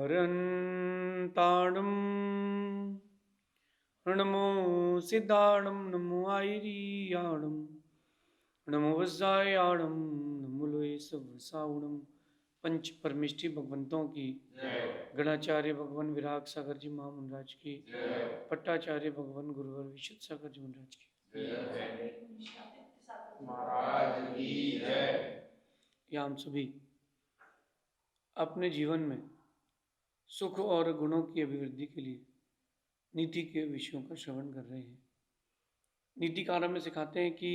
हरन्ताणं नमो सिद्धाणं नमो आयरियाणं नमो वज्रायाणं नमो लोये सवसावणं। पंच परमिष्टि भगवंतों की, गणाचार्य भगवान विराग सागर जी महामुनराज की, पट्टाचार्य भगवान गुरुवर विशुद्ध सागर जी महाराज की, महाराज की जय। या हम सभी अपने जीवन में सुख और गुणों की अभिवृद्धि के लिए नीति के विषयों का श्रवण कर रहे हैं। नीतिकारों में सिखाते हैं कि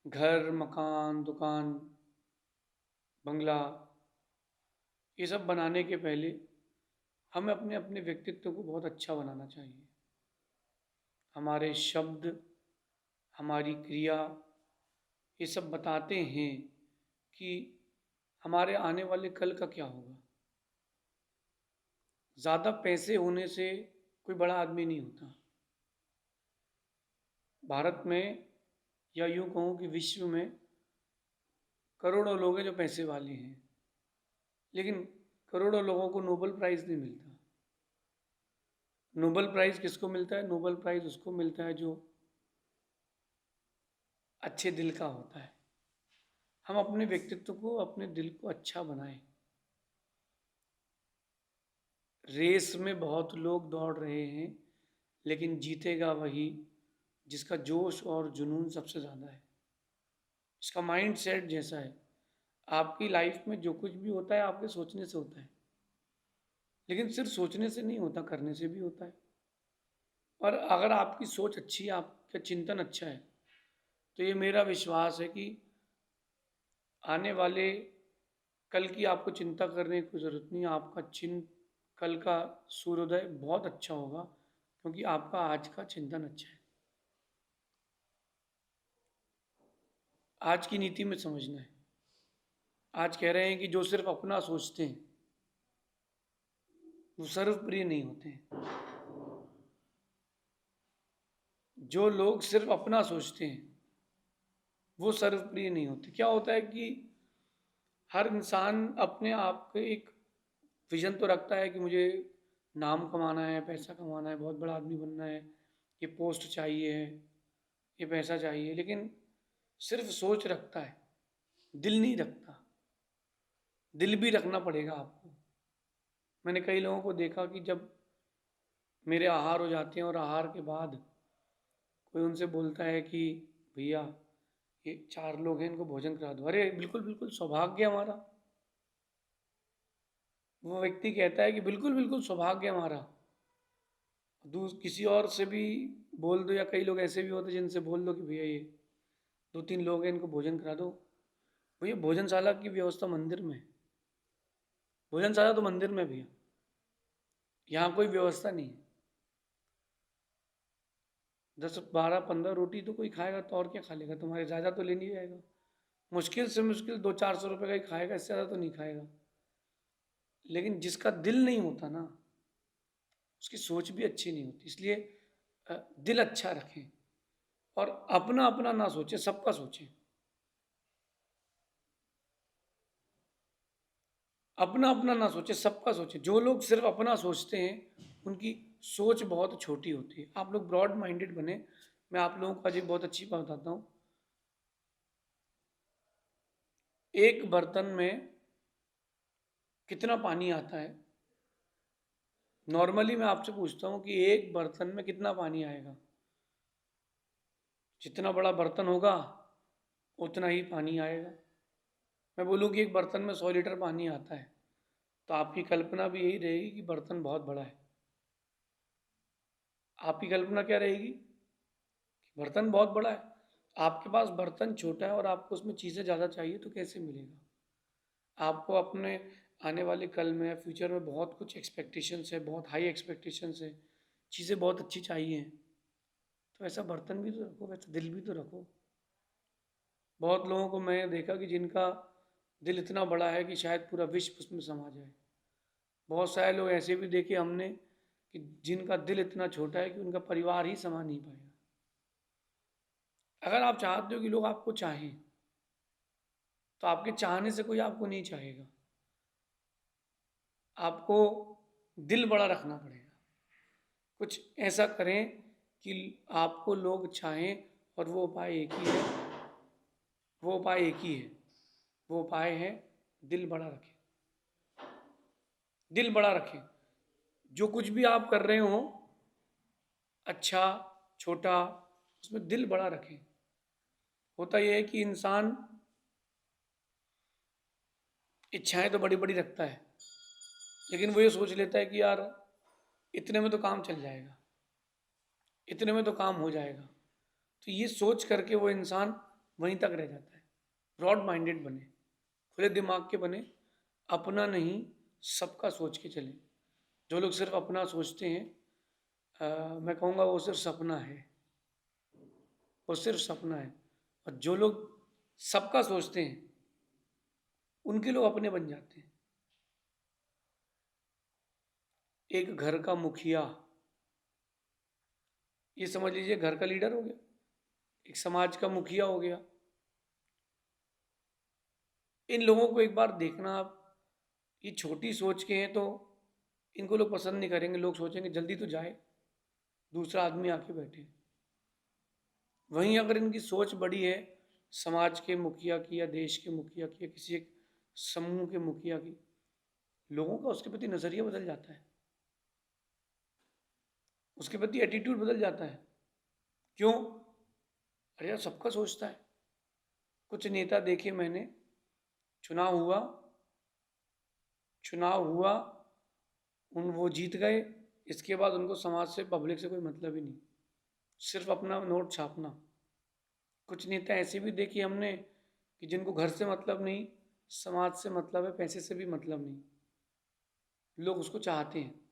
घर, मकान, दुकान, बंगला, ये सब बनाने के पहले हमें अपने अपने व्यक्तित्व को बहुत अच्छा बनाना चाहिए। हमारे शब्द, हमारी क्रिया, ये सब बताते हैं कि हमारे आने वाले कल का क्या होगा। ज़्यादा पैसे होने से कोई बड़ा आदमी नहीं होता। भारत में, या यूँ कहूँ कि विश्व में, करोड़ों लोग हैं जो पैसे वाले हैं, लेकिन करोड़ों लोगों को नोबेल प्राइज़ नहीं मिलता। नोबेल प्राइज़ किसको मिलता है? नोबेल प्राइज़ उसको मिलता है जो अच्छे दिल का होता है। हम अपने व्यक्तित्व को, अपने दिल को अच्छा बनाएं। रेस में बहुत लोग दौड़ रहे हैं, लेकिन जीतेगा वही जिसका जोश और जुनून सबसे ज़्यादा है, इसका माइंड सेट जैसा है। आपकी लाइफ में जो कुछ भी होता है आपके सोचने से होता है, लेकिन सिर्फ सोचने से नहीं होता, करने से भी होता है। और अगर आपकी सोच अच्छी है, आपका चिंतन अच्छा है, तो ये मेरा विश्वास है कि आने वाले कल की आपको चिंता करने की कोई ज़रूरत नहीं। आपका कल का सूर्योदय बहुत अच्छा होगा, क्योंकि आपका आज का चिंतन अच्छा है। आज की नीति में समझना है। आज कह रहे हैं कि जो सिर्फ अपना सोचते हैं वो सर्वप्रिय नहीं होते हैं। जो लोग सिर्फ अपना सोचते हैं वो सर्वप्रिय नहीं होते। क्या होता है कि हर इंसान अपने आप के एक विजन तो रखता है कि मुझे नाम कमाना है, पैसा कमाना है, बहुत बड़ा आदमी बनना है, ये पोस्ट चाहिए है, ये पैसा चाहिए, लेकिन सिर्फ सोच रखता है, दिल नहीं रखता। दिल भी रखना पड़ेगा आपको। मैंने कई लोगों को देखा कि जब मेरे आहार हो जाते हैं और आहार के बाद कोई उनसे बोलता है कि भैया ये 4 लोग हैं, इनको भोजन करा दो। अरे बिल्कुल बिल्कुल, सौभाग्य हमारा। वो व्यक्ति कहता है कि बिल्कुल बिल्कुल सौभाग्य हमारा। किसी और से भी बोल दो, या कई लोग ऐसे भी होते हैं जिनसे बोल दो कि भैया ये 2-3 लोग हैं, इनको भोजन करा दो। भैया भोजनशाला की व्यवस्था मंदिर में है। भोजनशाला तो मंदिर में भैया, यहाँ कोई व्यवस्था नहीं है। 10, 12, 15 रोटी तो कोई खाएगा तो और क्या खा लेगा? तुम्हारे ज़्यादा तो ले नहीं जाएगा। मुश्किल से मुश्किल 200-400 रुपये का ही खाएगा, इससे ज़्यादा तो नहीं खाएगा। लेकिन जिसका दिल नहीं होता ना, उसकी सोच भी अच्छी नहीं होती। इसलिए दिल अच्छा रखें और अपना अपना ना सोचें, सबका सोचें। अपना अपना ना सोचें, सबका सोचें। जो लोग सिर्फ अपना सोचते हैं उनकी सोच बहुत छोटी होती है। आप लोग ब्रॉड माइंडेड बने। मैं आप लोगों को आज एक बहुत अच्छी बात बताता हूँ। एक बर्तन में कितना पानी आता है? नॉर्मली मैं आपसे पूछता हूँ कि एक बर्तन में कितना पानी आएगा? जितना बड़ा बर्तन होगा उतना ही पानी आएगा। मैं बोलूँ कि एक बर्तन में 100 लीटर पानी आता है, तो आपकी कल्पना भी यही रहेगी कि बर्तन बहुत बड़ा है। आपकी कल्पना क्या रहेगी? कि बर्तन बहुत बड़ा है। आपके पास बर्तन छोटा है और आपको उसमें चीज़ें ज़्यादा चाहिए, तो कैसे मिलेगा? आपको अपने आने वाले कल में, फ्यूचर में बहुत कुछ एक्सपेक्टेशंस है, बहुत हाई एक्सपेक्टेशंस है, चीज़ें बहुत अच्छी चाहिए हैं। तो ऐसा बर्तन भी तो रखो, वैसा दिल भी तो रखो। बहुत लोगों को मैं देखा कि जिनका दिल इतना बड़ा है कि शायद पूरा विश्व उसमें समा जाए। बहुत सारे लोग ऐसे भी देखे हमने कि जिनका दिल इतना छोटा है कि उनका परिवार ही समा नहीं पाएगा। अगर आप चाहते हो कि लोग आपको चाहें, तो आपके चाहने से कोई आपको नहीं चाहेगा। आपको दिल बड़ा रखना पड़ेगा। कुछ ऐसा करें कि आपको लोग चाहें, और वो उपाय एक ही है, वो उपाय एक ही है, वो उपाय है दिल बड़ा रखें। दिल बड़ा रखें। जो कुछ भी आप कर रहे हो, अच्छा छोटा, उसमें दिल बड़ा रखें। होता यह है कि इंसान इच्छाएं तो बड़ी बड़ी रखता है, लेकिन वो ये सोच लेता है कि यार इतने में तो काम चल जाएगा, इतने में तो काम हो जाएगा। तो ये सोच करके वो इंसान वहीं तक रह जाता है। ब्रॉड माइंडेड बने, खुले दिमाग के बने, अपना नहीं सबका सोच के चले। जो लोग सिर्फ अपना सोचते हैं, मैं कहूँगा वो सिर्फ सपना है, वो सिर्फ सपना है। और जो लोग सबका सोचते हैं, उनके लोग अपने बन जाते हैं। एक घर का मुखिया, ये समझ लीजिए घर का लीडर हो गया, एक समाज का मुखिया हो गया। इन लोगों को एक बार देखना आप, ये छोटी सोच के हैं तो इनको लोग पसंद नहीं करेंगे। लोग सोचेंगे जल्दी तो जाए, दूसरा आदमी आके बैठे। वहीं अगर इनकी सोच बड़ी है, समाज के मुखिया की या देश के मुखिया की या किसी एक समूह के मुखिया की, लोगों का उसके प्रति नज़रिया बदल जाता है, उसके प्रति एटीट्यूड बदल जाता है। क्यों? अरे यार सबका सोचता है। कुछ नेता देखे मैंने, चुनाव हुआ, चुनाव हुआ, वो जीत गए, इसके बाद उनको समाज से, पब्लिक से कोई मतलब ही नहीं, सिर्फ अपना नोट छापना। कुछ नेता ऐसे भी देखे हमने कि जिनको घर से मतलब नहीं, समाज से मतलब है, पैसे से भी मतलब नहीं, लोग उसको चाहते हैं।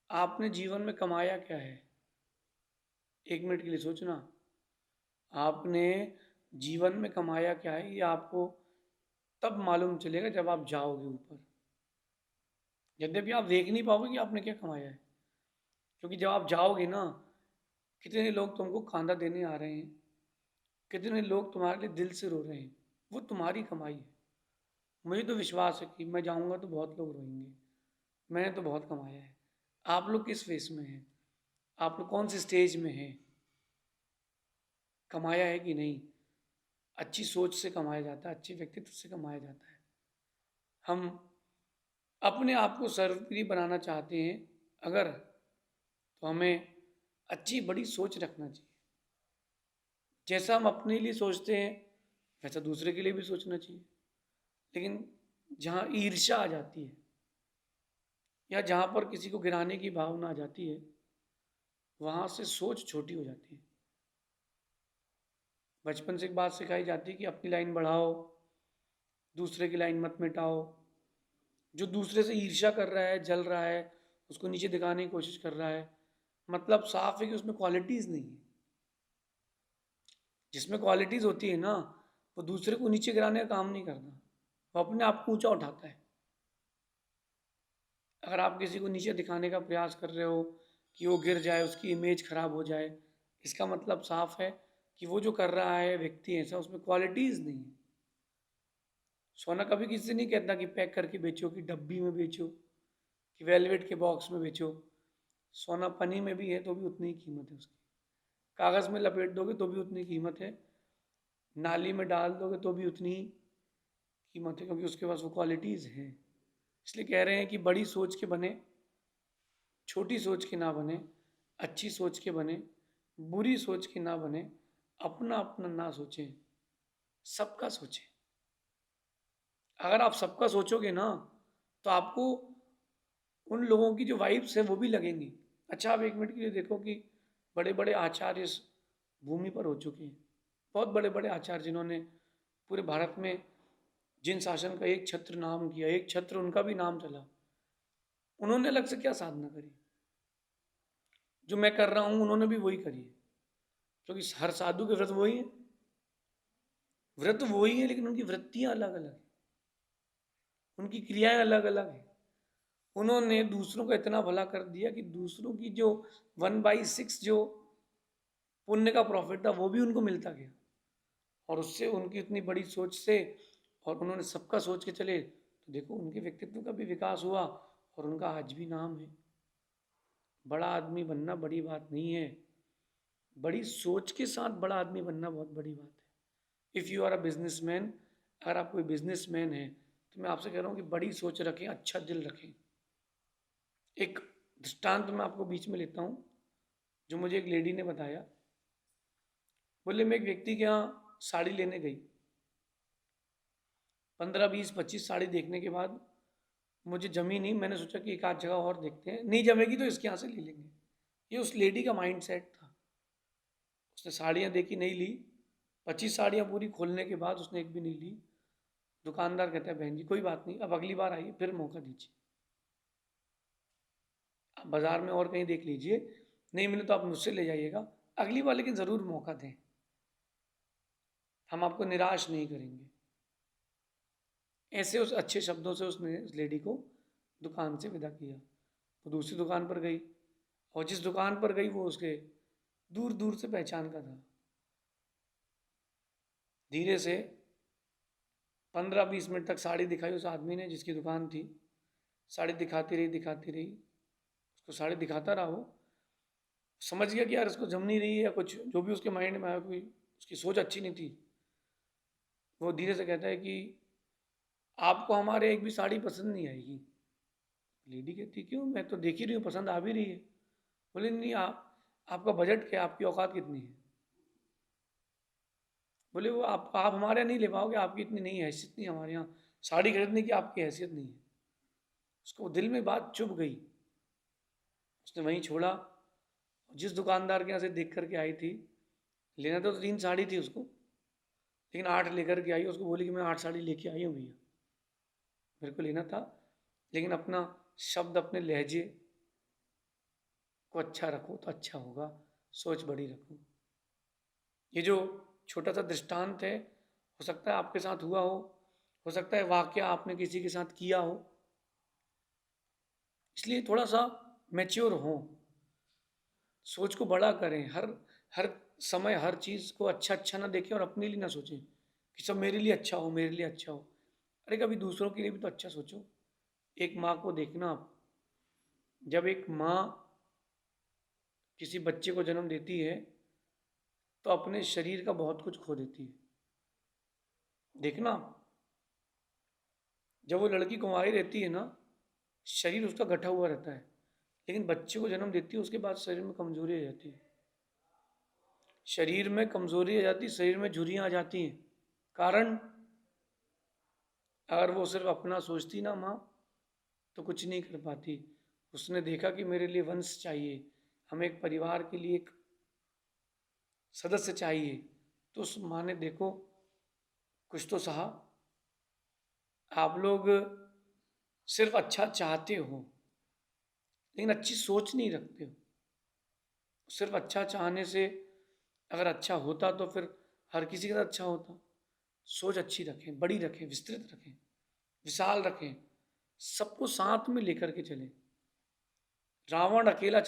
आपने जीवन में कमाया क्या है? 1 मिनट के लिए सोचना। आपने जीवन में कमाया क्या है, ये आपको तब मालूम चलेगा जब आप जाओगे ऊपर। यद्यपि आप देख नहीं पाओगे कि आपने क्या कमाया है, क्योंकि जब आप जाओगे ना, कितने लोग तुमको खांदा देने आ रहे हैं, कितने लोग तुम्हारे लिए दिल से रो रहे हैं, वो तुम्हारी कमाई है। मुझे तो विश्वास है कि मैं जाऊंगा तो बहुत लोग रोएंगे, मैंने तो बहुत कमाया है। आप लोग किस फेस में हैं? आप लोग कौन सी स्टेज में हैं? कमाया है कि नहीं? अच्छी सोच से कमाया जाता है, अच्छे व्यक्तित्व से कमाया जाता है। हम अपने आप को सर्वप्रिय बनाना चाहते हैं अगर, तो हमें अच्छी बड़ी सोच रखना चाहिए। जैसा हम अपने लिए सोचते हैं वैसा दूसरे के लिए भी सोचना चाहिए। लेकिन जहाँ ईर्ष्या आ जाती है या जहाँ पर किसी को गिराने की भावना आ जाती है, वहाँ से सोच छोटी हो जाती है। बचपन से एक बात सिखाई जाती है कि अपनी लाइन बढ़ाओ, दूसरे की लाइन मत मिटाओ। जो दूसरे से ईर्ष्या कर रहा है, जल रहा है, उसको नीचे दिखाने की कोशिश कर रहा है, मतलब साफ है कि उसमें क्वालिटीज़ नहीं है। जिसमें क्वालिटीज़ होती है ना, वो दूसरे को नीचे गिराने का काम नहीं करता, वो अपने आप को ऊंचा उठाता है। अगर आप किसी को नीचे दिखाने का प्रयास कर रहे हो कि वो गिर जाए, उसकी इमेज खराब हो जाए, इसका मतलब साफ है कि वो जो कर रहा है व्यक्ति ऐसा, उसमें क्वालिटीज़ नहीं है। सोना कभी किसी से नहीं कहता कि पैक करके बेचो, कि डब्बी में बेचो, कि वेलवेट के बॉक्स में बेचो। सोना पनी में भी है तो भी उतनी ही कीमत है उसकी, कागज़ में लपेट दोगे तो भी उतनी कीमत है, नाली में डाल दोगे तो भी उतनी ही कीमत है, क्योंकि उसके पास वो क्वालिटीज़ हैं। इसलिए कह रहे हैं कि बड़ी सोच के बने, छोटी सोच के ना बने, अच्छी सोच के बने, बुरी सोच के ना बने, अपना अपना ना सोचें, सबका सोचें। अगर आप सबका सोचोगे ना, तो आपको उन लोगों की जो वाइब्स है वो भी लगेंगी। अच्छा, आप 1 मिनट के लिए देखो कि बड़े बड़े आचार्य इस भूमि पर हो चुके हैं, बहुत बड़े बड़े आचार्य जिन्होंने पूरे भारत में जिन शासन का एक छत्र नाम किया, एक छत्र उनका भी नाम चला, उन्होंने अलग से क्या साधना करी? जो मैं कर रहा हूँ उन्होंने भी वही करी है, क्योंकि हर साधु के व्रत वही है, व्रत वही है, लेकिन उनकी वृत्तियाँ अलग अलग हैं, उनकी क्रियाएं अलग अलग हैं। उन्होंने दूसरों का इतना भला कर दिया कि दूसरों की जो 1/6 जो पुण्य का प्रॉफिट था वो भी उनको मिलता गया, और उससे उनकी इतनी बड़ी सोच से और उन्होंने सबका सोच के चले, तो देखो उनके व्यक्तित्व का भी विकास हुआ और उनका आज भी नाम है। बड़ा आदमी बनना बड़ी बात नहीं है, बड़ी सोच के साथ बड़ा आदमी बनना बहुत बड़ी बात है। If you are a businessman, अगर आप कोई बिजनेसमैन हैं, तो मैं आपसे कह रहा हूँ कि बड़ी सोच रखें, अच्छा दिल रखें। एक दृष्टांत मैं आपको बीच में लेता हूँ, जो मुझे एक लेडी ने बताया। बोले मैं एक व्यक्ति के यहाँ साड़ी लेने गई, 15, 20, 25 साड़ी देखने के बाद मुझे जमी नहीं। मैंने सोचा कि एक आध जगह और देखते हैं, नहीं जमेगी तो इसके यहाँ से ले लेंगे। ये उस लेडी का माइंड सेट था। उसने साड़ियाँ देखी, नहीं ली। 25 साड़ियाँ पूरी खोलने के बाद उसने एक भी नहीं ली। दुकानदार कहता है, बहन जी कोई बात नहीं, अब अगली बार आइए, फिर मौका दीजिए, आप बाजार में और कहीं देख लीजिए, नहीं मिले तो आप मुझसे ले जाइएगा, अगली बार लेकिन ज़रूर मौका दें, हम आपको निराश नहीं करेंगे। ऐसे उस अच्छे शब्दों से उसने उस लेडी को दुकान से विदा किया। वो दूसरी दुकान पर गई, और जिस दुकान पर गई वो उसके दूर दूर से पहचान का था। धीरे से 15, 20 मिनट तक साड़ी दिखाई उस आदमी ने जिसकी दुकान थी। साड़ी दिखाती रही, उसको साड़ी दिखाता रहा। वो समझ गया कि यार इसको जम नहीं रही है, या कुछ जो भी उसके माइंड में आया, कोई उसकी सोच अच्छी नहीं थी। वो धीरे से कहता है कि आपको हमारे एक भी साड़ी पसंद नहीं आएगी। लेडी कहती क्यों, मैं तो देख ही रही हूँ, पसंद आ भी रही है। बोले नहीं, आपका बजट क्या है, आपकी औकात कितनी है। बोले वो आप हमारे यहाँ नहीं ले पाओगे, आपकी इतनी नहीं हैसियत नहीं, हमारे यहाँ साड़ी खरीदने की आपकी हैसियत नहीं है। उसको दिल में बात चुभ गई, उसने वहीं छोड़ा। जिस दुकानदार के यहाँ से देख करके आई थी, लेना तो 3 साड़ी थी उसको, लेकिन 8 लेकर के आई। उसको बोली कि मैं 8 साड़ी लेके आई हूँ भैया, मेरे को लेना था, लेकिन अपना शब्द, अपने लहजे को अच्छा रखो तो अच्छा होगा, सोच बड़ी रखो। ये जो छोटा सा दृष्टांत है, हो सकता है आपके साथ हुआ हो सकता है वाकया आपने किसी के साथ किया हो। इसलिए थोड़ा सा मैच्योर हो, सोच को बड़ा करें। हर हर समय हर चीज़ को अच्छा अच्छा ना देखें और अपने लिए ना सोचें कि सब मेरे लिए अच्छा हो, मेरे लिए अच्छा हो। अरे कभी दूसरों के लिए भी तो अच्छा सोचो। एक माँ को देखना आप, जब एक माँ किसी बच्चे को जन्म देती है तो अपने शरीर का बहुत कुछ खो देती है। देखना, जब वो लड़की कुंवारी रहती है ना, शरीर उसका गठा हुआ रहता है, लेकिन बच्चे को जन्म देती है उसके बाद शरीर में कमजोरी आ जाती है। शरीर में कमजोरी आ जाती है, शरीर में झुर्रियाँ आ जाती हैं। कारण, अगर वो सिर्फ अपना सोचती ना माँ, तो कुछ नहीं कर पाती। उसने देखा कि मेरे लिए वंश चाहिए, हमें एक परिवार के लिए एक सदस्य चाहिए, तो उस माँ ने देखो कुछ तो सहा। आप लोग सिर्फ अच्छा चाहते हो, लेकिन अच्छी सोच नहीं रखते हो। सिर्फ अच्छा चाहने से अगर अच्छा होता तो फिर हर किसी का अच्छा होता। सोच अच्छी रखें, बड़ी रखें, विस्तृत रखें, विशाल रखें, सबको साथ में लेकर के चलें। रावण अकेला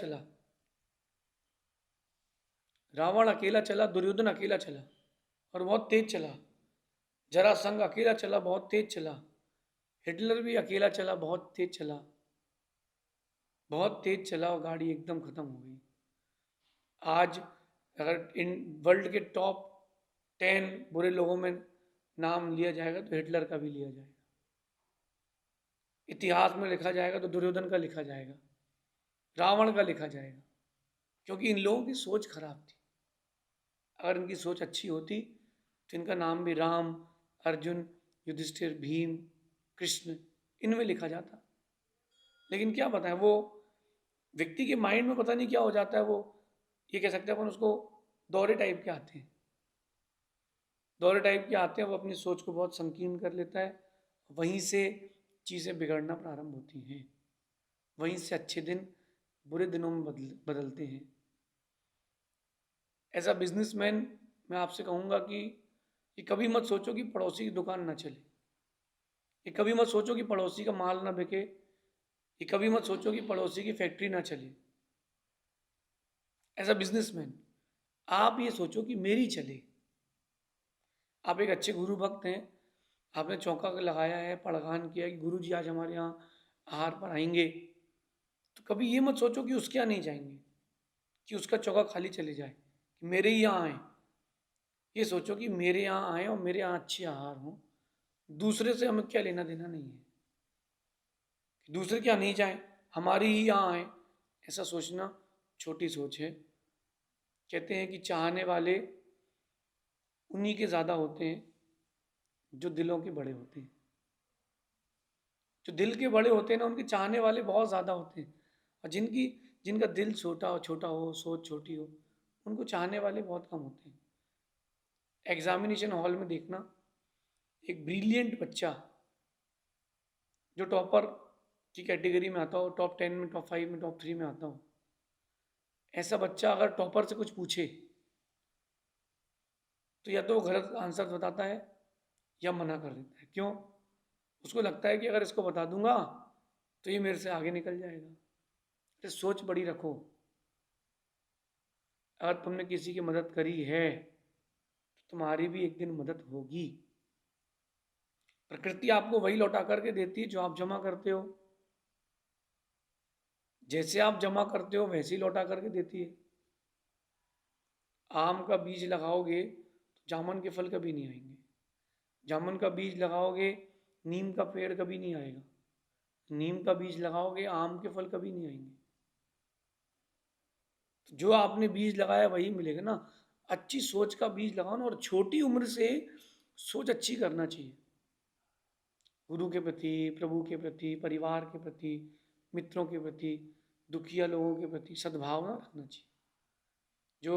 चला, दुर्योधन अकेला चला और बहुत तेज चला। जरासंध अकेला चला, बहुत तेज चला। हिटलर भी अकेला चला, बहुत तेज चला और गाड़ी एकदम खत्म हो गई। आज अगर इन वर्ल्ड के टॉप 10 बुरे लोगों में नाम लिया जाएगा तो हिटलर का भी लिया जाएगा। इतिहास में लिखा जाएगा तो दुर्योधन का लिखा जाएगा, रावण का लिखा जाएगा, क्योंकि इन लोगों की सोच खराब थी। अगर इनकी सोच अच्छी होती तो इनका नाम भी राम, अर्जुन, युधिष्ठिर, भीम, कृष्ण इनमें लिखा जाता। लेकिन क्या पता है, वो व्यक्ति के माइंड में पता नहीं क्या हो जाता है। वो ये कह सकते हैं अपन उसको, दौरे टाइप के आते हैं, वो अपनी सोच को बहुत संकीर्ण कर लेता है। वहीं से चीज़ें बिगड़ना प्रारंभ होती हैं, वहीं से अच्छे दिन बुरे दिनों में बदलते हैं। एज अ बिजनेसमैन मैं आपसे कहूँगा कि ये कभी मत सोचो कि पड़ोसी की दुकान ना चले, ये कभी मत सोचो कि पड़ोसी का माल ना बिके, ये कभी मत सोचो कि पड़ोसी की फैक्ट्री ना चले। एज अ बिजनेसमैन आप ये सोचो कि मेरी चले। आप एक अच्छे गुरु भक्त हैं, आपने चौका लगाया है, पड़गान किया कि गुरुजी आज हमारे यहाँ आहार पर आएंगे, तो कभी ये मत सोचो कि उसके यहाँ नहीं जाएंगे, कि उसका चौका खाली चले जाए, कि मेरे ही यहाँ आए। ये सोचो कि मेरे यहाँ आए और मेरे यहाँ अच्छी आहार हो, दूसरे से हमें क्या लेना देना नहीं है, कि दूसरे क्या नहीं जाए, हमारी ही यहाँ आए। ऐसा सोचना छोटी सोच है। कहते हैं कि चाहने वाले उन्हीं के ज़्यादा होते हैं जो दिलों के बड़े होते हैं। जो दिल के बड़े होते हैं ना, उनके चाहने वाले बहुत ज़्यादा होते हैं, और जिनका दिल छोटा हो, सोच छोटी हो, उनको चाहने वाले बहुत कम होते हैं। एग्जामिनेशन हॉल में देखना, एक ब्रिलियंट बच्चा जो टॉपर की कैटेगरी में आता हो, टॉप 10 में, टॉप 5 में, टॉप 3 में आता हो, ऐसा बच्चा अगर टॉपर से कुछ पूछे तो या तो वो गलत आंसर बताता है या मना कर देता है। क्यों? उसको लगता है कि अगर इसको बता दूंगा तो ये मेरे से आगे निकल जाएगा। तो सोच बड़ी रखो। अगर तुमने किसी की मदद करी है तो तुम्हारी भी एक दिन मदद होगी। प्रकृति आपको वही लौटा करके देती है जो आप जमा करते हो। जैसे आप जमा करते हो वैसे ही लौटा करके देती है। आम का बीज लगाओगे तो जामुन के फल कभी नहीं आएंगे। जामुन का बीज लगाओगे, नीम का पेड़ कभी नहीं आएगा। नीम का बीज लगाओगे, आम के फल कभी नहीं आएंगे। तो जो आपने बीज लगाया वही मिलेगा ना। अच्छी सोच का बीज लगाओ ना, और छोटी उम्र से सोच अच्छी करना चाहिए। गुरु के प्रति, प्रभु के प्रति, परिवार के प्रति, मित्रों के प्रति, दुखिया लोगों के प्रति सद्भावना रखना चाहिए। जो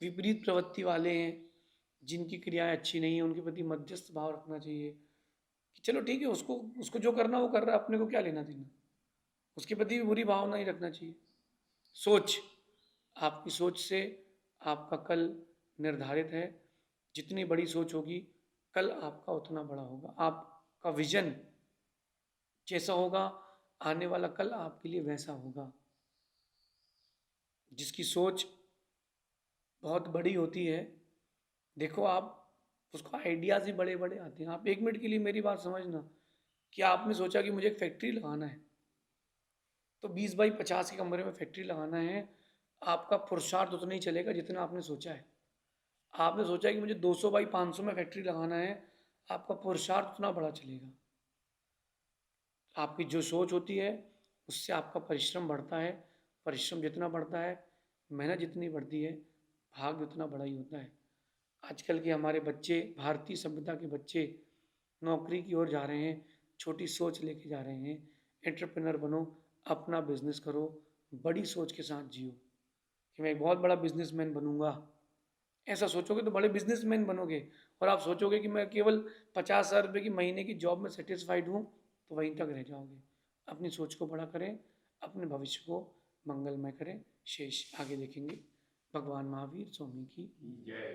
विपरीत प्रवृत्ति वाले हैं, जिनकी क्रियाएं अच्छी नहीं है, उनके प्रति मध्यस्थ भाव रखना चाहिए कि चलो ठीक है, उसको उसको जो करना वो कर रहा है, अपने को क्या लेना देना। उसके प्रति भी बुरी भावना ही रखना चाहिए। सोच, आपकी सोच से आपका कल निर्धारित है। जितनी बड़ी सोच होगी, कल आपका उतना बड़ा होगा। आपका विजन जैसा होगा, आने वाला कल आपके लिए वैसा होगा। जिसकी सोच बहुत बड़ी होती है, देखो आप, उसको आइडियाज़ ही बड़े बड़े आते हैं। आप 1 मिनट के लिए मेरी बात समझना, कि आपने सोचा कि मुझे एक फैक्ट्री लगाना है, तो 20 बाई 50 के कमरे में फैक्ट्री लगाना है। आपका पुरुषार्थ उतना ही चलेगा जितना आपने सोचा है। आपने सोचा है कि मुझे 200 बाई 500 में फैक्ट्री लगाना है, आपका पुरुषार्थ उतना बड़ा चलेगा। आपकी जो सोच होती है उससे आपका परिश्रम बढ़ता है। परिश्रम जितना बढ़ता है, मेहनत जितनी बढ़ती है, भाग्य उतना बड़ा ही होता है। आजकल के हमारे बच्चे, भारतीय सभ्यता के बच्चे नौकरी की ओर जा रहे हैं, छोटी सोच लेके जा रहे हैं। एंटरप्रेन्योर बनो, अपना बिजनेस करो, बड़ी सोच के साथ जियो कि मैं एक बहुत बड़ा बिजनेसमैन बनूंगा। ऐसा सोचोगे तो बड़े बिजनेसमैन बनोगे। और आप सोचोगे कि मैं केवल 50,000 रुपये की महीने की जॉब में सेटिस्फाइड हूँ, तो वहीं तक रह जाओगे। अपनी सोच को बड़ा करें, अपने भविष्य को मंगलमय करें। शेष आगे देखेंगे। भगवान महावीर स्वामी की जय।